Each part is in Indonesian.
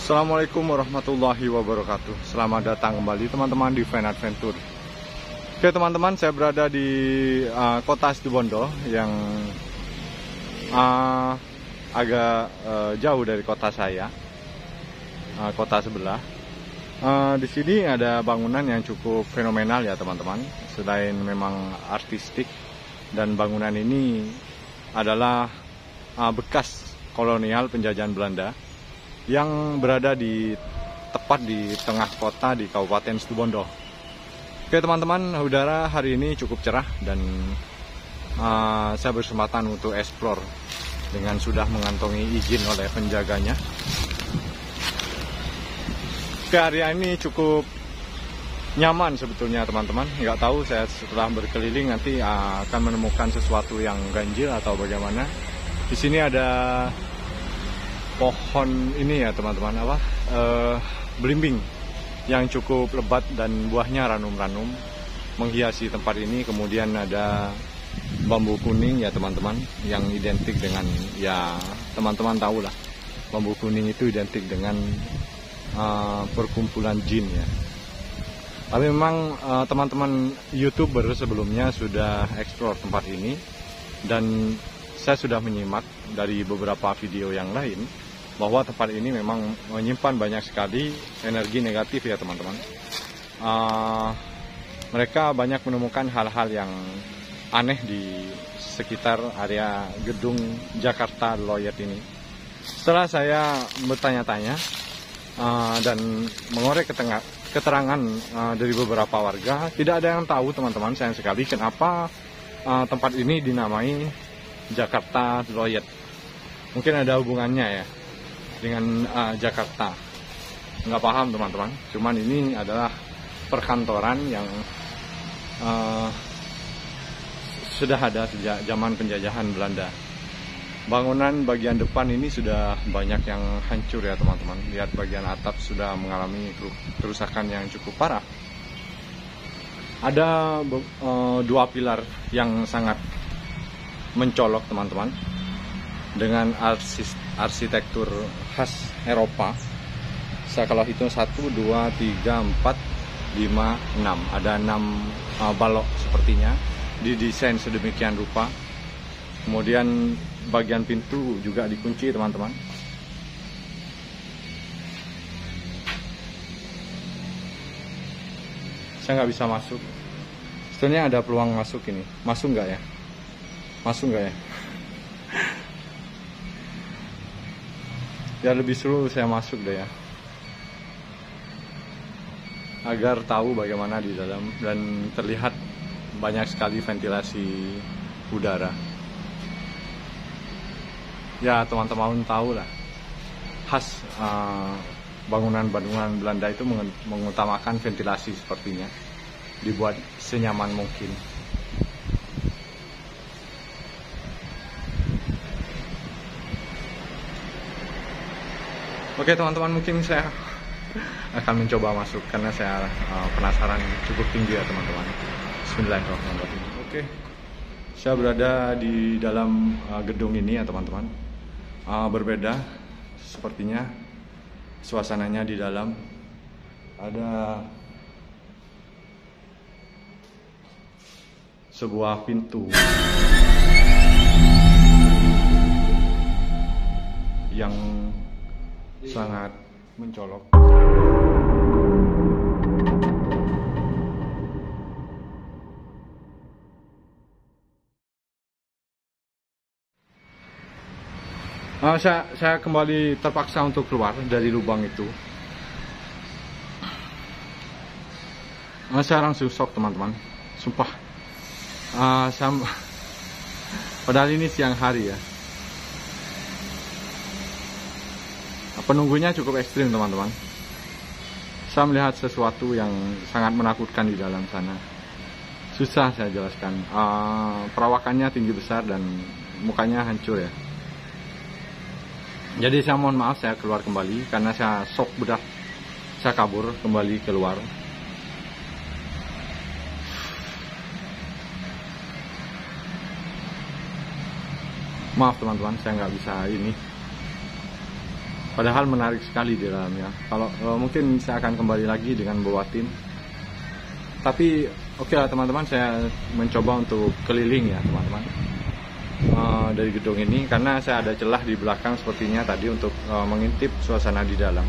Assalamualaikum warahmatullahi wabarakatuh. Selamat datang kembali teman-teman di Fan Adventure. Oke teman-teman, saya berada di kota Situbondo yang agak jauh dari kota saya, kota sebelah. Di sini ada bangunan yang cukup fenomenal ya teman-teman. Selain memang artistik, dan bangunan ini adalah bekas kolonial penjajahan Belanda yang berada tepat di tengah kota di Kabupaten Situbondo. Oke teman-teman, udara hari ini cukup cerah dan saya berkesempatan untuk explore dengan sudah mengantongi izin oleh penjaganya. Oke, area ini cukup nyaman sebetulnya teman-teman. Nggak tahu saya setelah berkeliling nanti akan menemukan sesuatu yang ganjil atau bagaimana. Di sini ada pohon ini ya teman-teman, belimbing yang cukup lebat dan buahnya ranum-ranum menghiasi tempat ini. Kemudian ada bambu kuning ya teman-teman, yang identik dengan, ya teman-teman tahu lah, bambu kuning itu identik dengan perkumpulan jin ya. Tapi memang teman-teman YouTuber sebelumnya sudah explore tempat ini, dan saya sudah menyimak dari beberapa video yang lain bahwa tempat ini memang menyimpan banyak sekali energi negatif ya teman-teman. Mereka banyak menemukan hal-hal yang aneh di sekitar area gedung Jakarta Loyet ini. Setelah saya bertanya-tanya dan mengorek keterangan dari beberapa warga, tidak ada yang tahu teman-teman, sayang sekali, kenapa tempat ini dinamai Jakarta Loyet. Mungkin ada hubungannya ya dengan Jakarta, nggak paham teman-teman. Cuman ini adalah perkantoran yang sudah ada sejak zaman penjajahan Belanda. Bangunan bagian depan ini sudah banyak yang hancur ya teman-teman. Lihat bagian atap sudah mengalami kerusakan yang cukup parah. Ada dua pilar yang sangat mencolok teman-teman, dengan arsitektur khas Eropa. Saya kalau hitung 1, 2, 3, 4, 5, 6. Ada 6 balok sepertinya, didesain sedemikian rupa. Kemudian bagian pintu juga dikunci teman-teman. Saya nggak bisa masuk. Sebenarnya ada peluang masuk ini. Masuk nggak ya? Masuk nggak ya? Ya lebih seru saya masuk deh ya, agar tahu bagaimana di dalam, dan terlihat banyak sekali ventilasi udara. Ya teman-teman tahu lah, khas bangunan-bangunan Belanda itu mengutamakan ventilasi sepertinya, dibuat senyaman mungkin. Oke teman-teman, mungkin saya akan mencoba masuk karena saya penasaran cukup tinggi ya teman-teman. Bismillahirrahmanirrahim. Oke, saya berada di dalam gedung ini ya teman-teman. Berbeda sepertinya suasananya di dalam. Ada sebuah pintu yang sangat mencolok. Saya kembali terpaksa untuk keluar dari lubang itu. Saya langsung shock teman-teman, sumpah. Padahal ini siang hari ya. Penunggunya cukup ekstrim teman-teman. Saya melihat sesuatu yang sangat menakutkan di dalam sana. Susah saya jelaskan. Perawakannya tinggi besar dan mukanya hancur ya. Jadi saya mohon maaf, saya keluar kembali karena saya shock bedah. Saya kabur kembali keluar. Maaf teman-teman, saya nggak bisa ini. Padahal menarik sekali di dalamnya. Kalau mungkin saya akan kembali lagi dengan bawa tim. Tapi oke lah teman-teman, saya mencoba untuk keliling ya teman-teman dari gedung ini, karena saya ada celah di belakang sepertinya tadi untuk mengintip suasana di dalam.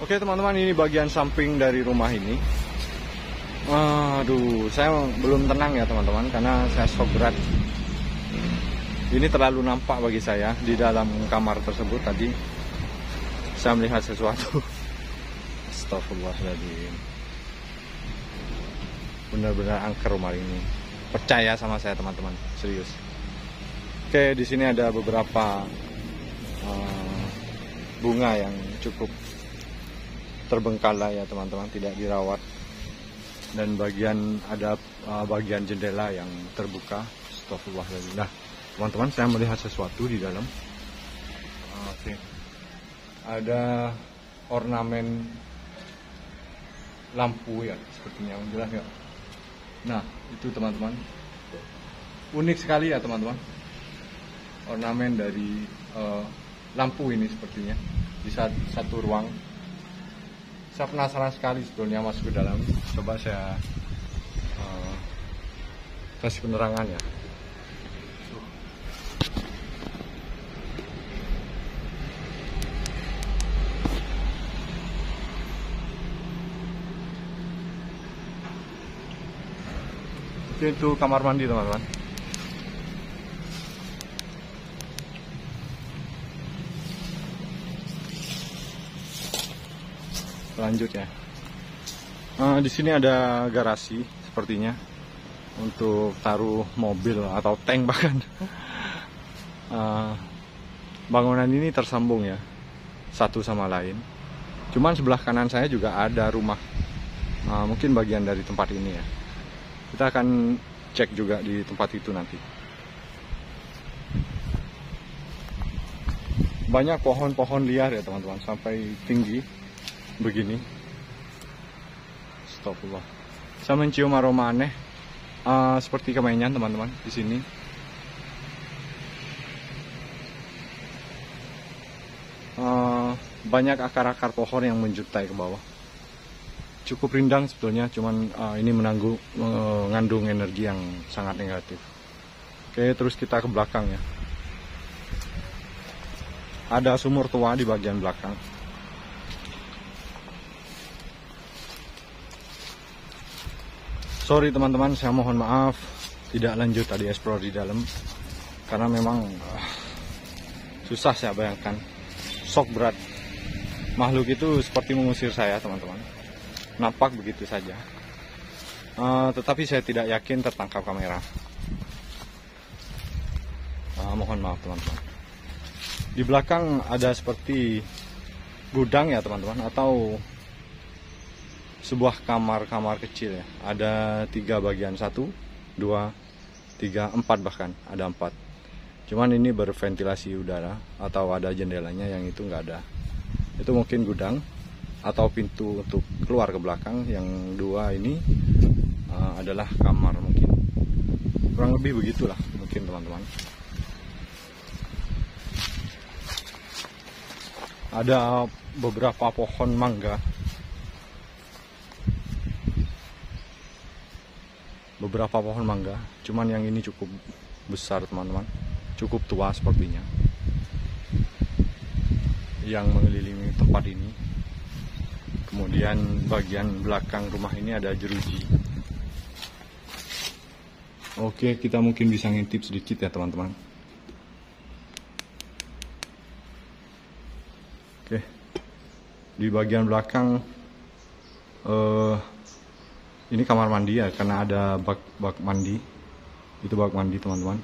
Oke teman-teman, ini bagian samping dari rumah ini. Aduh, saya belum tenang ya teman-teman, karena saya stok berat. Ini terlalu nampak bagi saya. Di dalam kamar tersebut tadi saya melihat sesuatu. Astagfirullahaladzim. Benar-benar angker rumah ini. Percaya sama saya teman-teman, serius. Oke, di sini ada beberapa bunga yang cukup terbengkalai ya teman-teman, tidak dirawat. Dan ada bagian jendela yang terbuka. Astagfirullahaladzim. Nah, teman-teman, saya melihat sesuatu di dalam. Oke. Ada ornamen lampu ya, sepertinya jelas ya. Nah, itu teman-teman. Unik sekali ya teman-teman. Ornamen dari lampu ini sepertinya di satu ruang. Saya penasaran sekali sebetulnya masuk ke dalam. Coba saya kasih penerangan ya. Itu kamar mandi teman-teman. Lanjut ya. Di sini ada garasi sepertinya untuk taruh mobil atau tank bahkan. Bangunan ini tersambung ya, satu sama lain. Cuman sebelah kanan saya juga ada rumah. Mungkin bagian dari tempat ini ya. Kita akan cek juga di tempat itu nanti. Banyak pohon-pohon liar ya teman-teman, sampai tinggi begini. Astagfirullah. Saya mencium aroma aneh, seperti kemenyan teman-teman di sini. Banyak akar-akar pohon yang menjuntai ke bawah. Cukup rindang sebetulnya, cuman ini mengandung energi yang sangat negatif. Oke, terus kita ke belakang ya. Ada sumur tua di bagian belakang. Sorry teman-teman, saya mohon maaf tidak lanjut tadi explore di dalam, karena memang susah saya bayangkan. Sok berat. Makhluk itu seperti mengusir saya teman-teman. Nampak begitu saja, tetapi saya tidak yakin tertangkap kamera. Mohon maaf teman-teman. Di belakang ada seperti gudang ya teman-teman, atau sebuah kamar-kamar kecil ya. Ada 3 bagian, 1, 2, 3, 4 bahkan ada 4. Cuman ini berventilasi udara atau ada jendelanya, yang itu nggak ada. Itu mungkin gudang atau pintu untuk keluar ke belakang. Yang 2 ini adalah kamar mungkin. Kurang lebih begitulah mungkin teman-teman. Ada beberapa pohon mangga. Beberapa pohon mangga, cuman yang ini cukup besar teman-teman. Cukup tua sepertinya, yang mengelilingi tempat ini. Kemudian bagian belakang rumah ini ada jeruji. Oke, kita mungkin bisa ngintip sedikit ya teman-teman. Oke, di bagian belakang ini kamar mandi ya, karena ada bak mandi. Itu bak mandi teman-teman.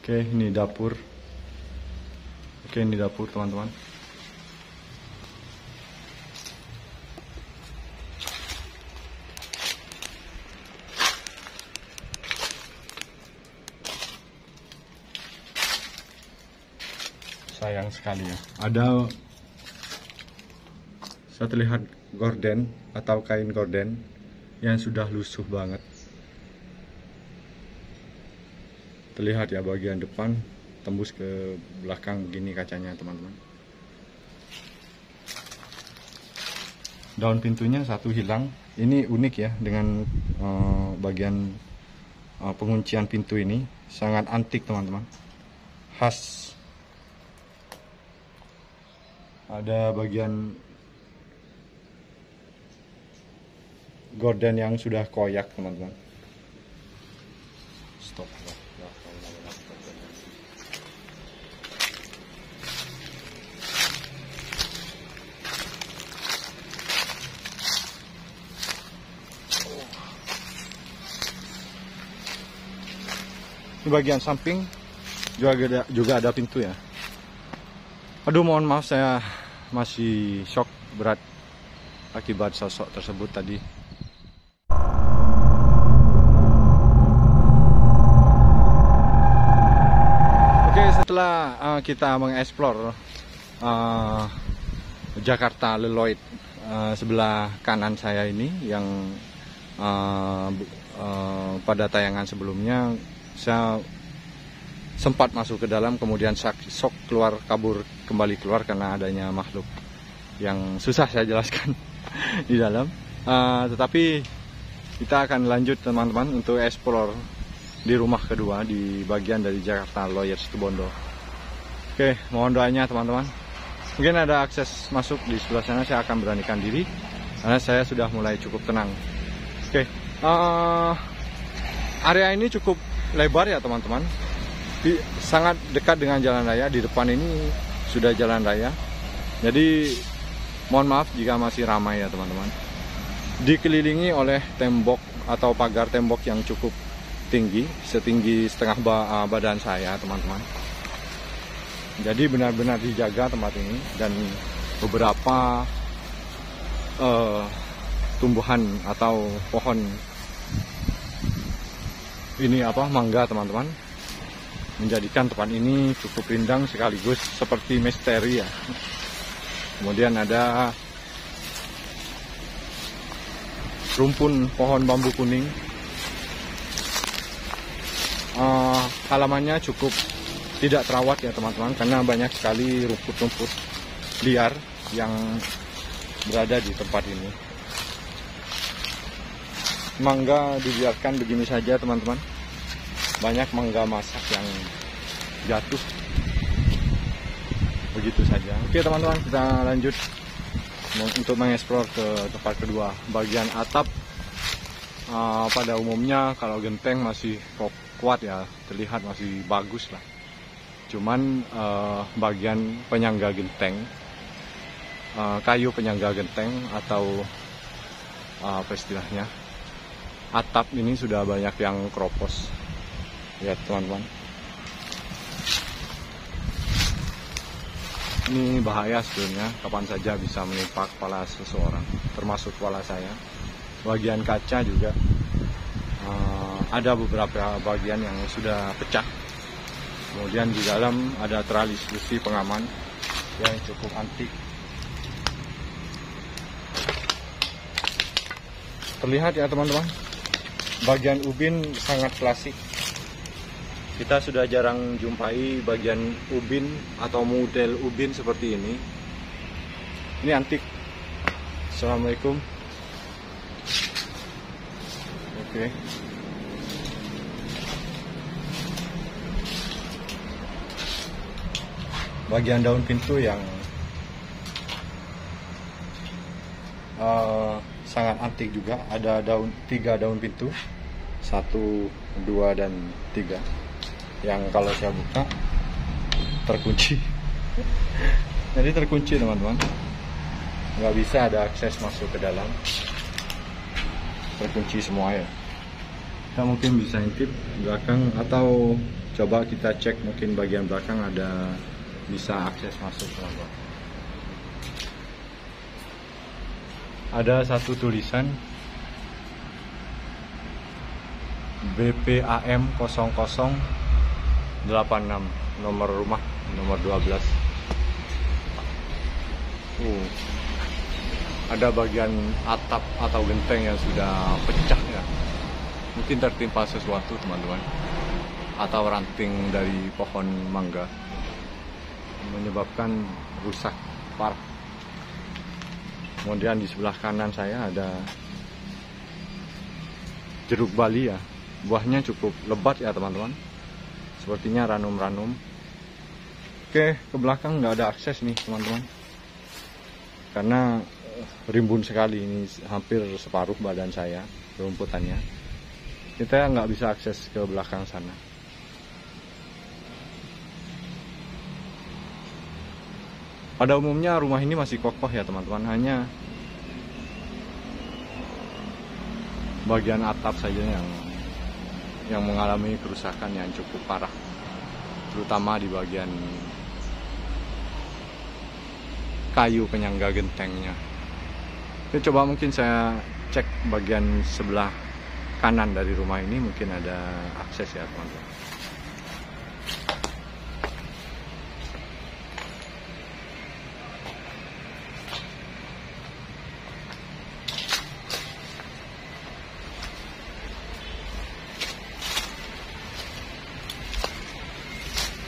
Oke, ini dapur. Oke, ini dapur teman-teman. Sayang sekali ya. Saya terlihat gorden atau kain gorden yang sudah lusuh banget. Terlihat ya bagian depan tembus ke belakang begini kacanya teman-teman. Daun pintunya satu hilang. Ini unik ya dengan bagian penguncian pintu ini sangat antik teman-teman. Khas. Ada bagian gorden yang sudah koyak teman-teman. Stop. Di bagian samping juga ada pintu ya. Aduh, mohon maaf, saya masih shock berat akibat sosok tersebut tadi. Oke, setelah kita mengeksplor Jakarta Leloid sebelah kanan saya ini yang pada tayangan sebelumnya saya sempat masuk ke dalam, kemudian shock kembali keluar karena adanya makhluk yang susah saya jelaskan di dalam. Tetapi kita akan lanjut teman-teman untuk explore di rumah kedua di bagian dari Jakarta Lawyer Situbondo. Oke, mohon doanya teman-teman. Mungkin ada akses masuk di sebelah sana, saya akan beranikan diri karena saya sudah mulai cukup tenang. Oke, area ini cukup lebar ya teman-teman. Sangat dekat dengan jalan raya. Di depan ini sudah jalan raya. Jadi mohon maaf jika masih ramai ya teman-teman. Dikelilingi oleh tembok atau pagar tembok yang cukup tinggi, setinggi setengah badan saya teman-teman. Jadi benar-benar dijaga tempat ini, dan beberapa tumbuhan atau pohon ini mangga teman-teman, menjadikan tempat ini cukup rindang sekaligus seperti misteri ya. Kemudian ada rumpun pohon bambu kuning. Halamannya cukup tidak terawat ya teman-teman, karena banyak sekali rumput-rumput liar yang berada di tempat ini. Mangga dibiarkan begini saja teman-teman. Banyak mangga masak yang jatuh begitu saja. Oke teman-teman, kita lanjut untuk mengeksplor ke tempat kedua. Bagian atap pada umumnya kalau genteng masih kuat ya, terlihat masih bagus lah. Cuman bagian penyangga genteng, kayu penyangga genteng atau apa istilahnya, atap ini sudah banyak yang keropos ya teman-teman. Ini bahaya sebenarnya, kapan saja bisa menimpa kepala seseorang, termasuk kepala saya. Bagian kaca juga ada beberapa bagian yang sudah pecah. Kemudian di dalam ada teralis besi pengaman yang cukup antik. Terlihat ya teman-teman, bagian ubin sangat klasik. Kita sudah jarang jumpai bagian ubin atau model ubin seperti ini. Ini antik. Assalamualaikum. Oke. Bagian daun pintu yang sangat antik juga. Ada 3 daun pintu, 1, 2, dan 3. Yang kalau saya buka terkunci. Jadi terkunci teman-teman, nggak bisa ada akses masuk ke dalam, terkunci semua ya. Kita mungkin bisa intip belakang, atau coba kita cek mungkin bagian belakang ada bisa akses masuk teman-teman. Ada satu tulisan BPAM 0086, nomor rumah nomor 12. ada bagian atap atau genteng yang sudah pecah ya. Mungkin tertimpa sesuatu teman-teman, atau ranting dari pohon mangga, menyebabkan rusak parah. Kemudian di sebelah kanan saya ada jeruk Bali ya. Buahnya cukup lebat ya teman-teman. Sepertinya ranum-ranum. Oke, ke belakang nggak ada akses nih teman-teman, karena rimbun sekali. Ini hampir separuh badan saya rumputannya. Kita nggak bisa akses ke belakang sana. Pada umumnya rumah ini masih kokoh ya teman-teman, hanya bagian atap saja yang mengalami kerusakan yang cukup parah, terutama di bagian kayu penyangga gentengnya. Oke, coba mungkin saya cek bagian sebelah kanan dari rumah ini, mungkin ada akses ya teman-teman.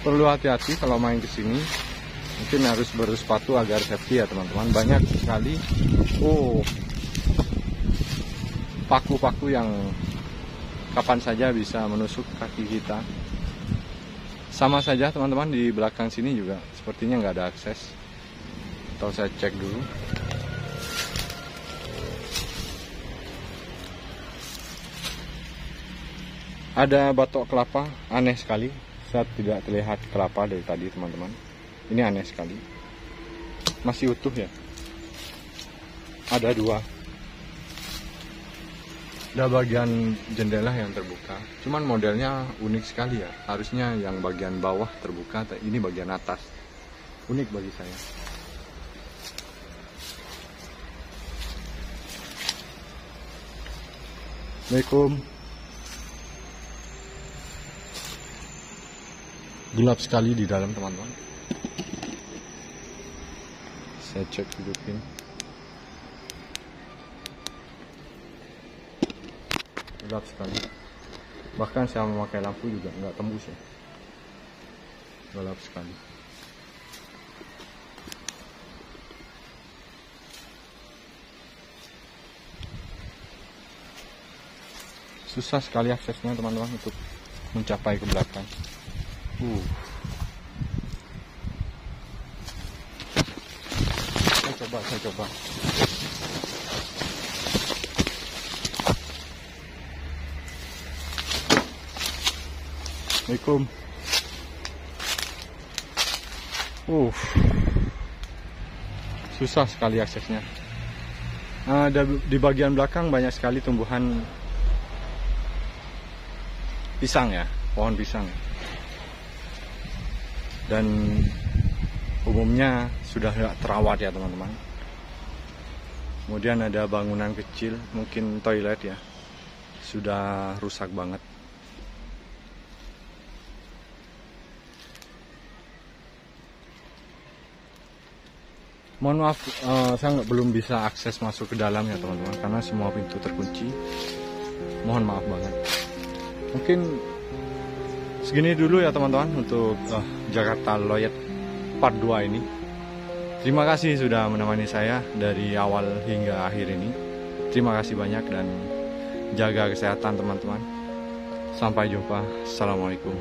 Perlu hati-hati kalau main ke sini. Mungkin harus bersepatu agar safety ya teman-teman. Banyak sekali paku-paku yang kapan saja bisa menusuk kaki kita. Sama saja teman-teman, di belakang sini juga sepertinya nggak ada akses. Atau saya cek dulu. Ada batok kelapa, aneh sekali. Saya tidak terlihat kelapa dari tadi teman-teman. Ini aneh sekali. Masih utuh ya. Ada 2. Ada bagian jendela yang terbuka. Cuman modelnya unik sekali ya. Harusnya yang bagian bawah terbuka, ini bagian atas. Unik bagi saya. Assalamualaikum. Gelap sekali di dalam teman-teman. Saya cek hidupin. Gelap sekali. Bahkan saya memakai lampu juga nggak tembus ya. Gelap sekali. Susah sekali aksesnya teman-teman untuk mencapai ke belakang. Saya coba. Assalamualaikum. Susah sekali aksesnya. Di bagian belakang banyak sekali tumbuhan pisang ya, pohon pisang. Dan umumnya sudah terawat ya teman-teman. Kemudian ada bangunan kecil, mungkin toilet ya, sudah rusak banget. Mohon maaf, saya belum bisa akses masuk ke dalam ya teman-teman, karena semua pintu terkunci. Mohon maaf banget. Mungkin segini dulu ya teman-teman untuk Jakarta Lloyd part 2 ini. Terima kasih sudah menemani saya dari awal hingga akhir ini. Terima kasih banyak dan jaga kesehatan teman-teman. Sampai jumpa. Assalamualaikum.